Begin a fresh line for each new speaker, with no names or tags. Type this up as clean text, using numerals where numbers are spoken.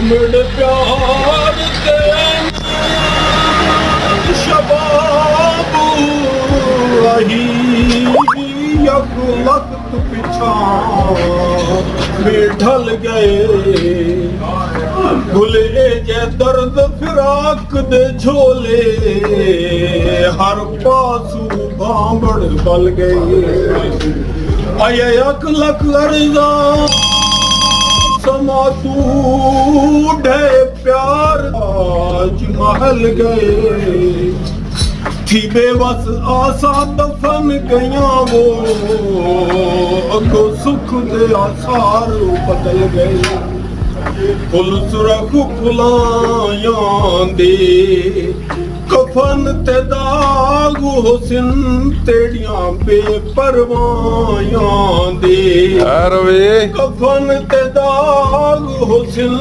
मेरे प्यार के शबाब वही यक वक्त पिछा में ढल गए भुले जे दर्द फिराक दे झोले हर पासू बांबड़ बल गए आया यक लख अर्जा समा तू ढे प्यार आज महल गए थी बेबस आसा दफन गया वो अगो सुख दे आसार बदल गए फुल सुरख फुलायां दे कफन ते दाग हुसन तेड़ियां बेपरवायां दे
रवे
कफन ते दाग हुसन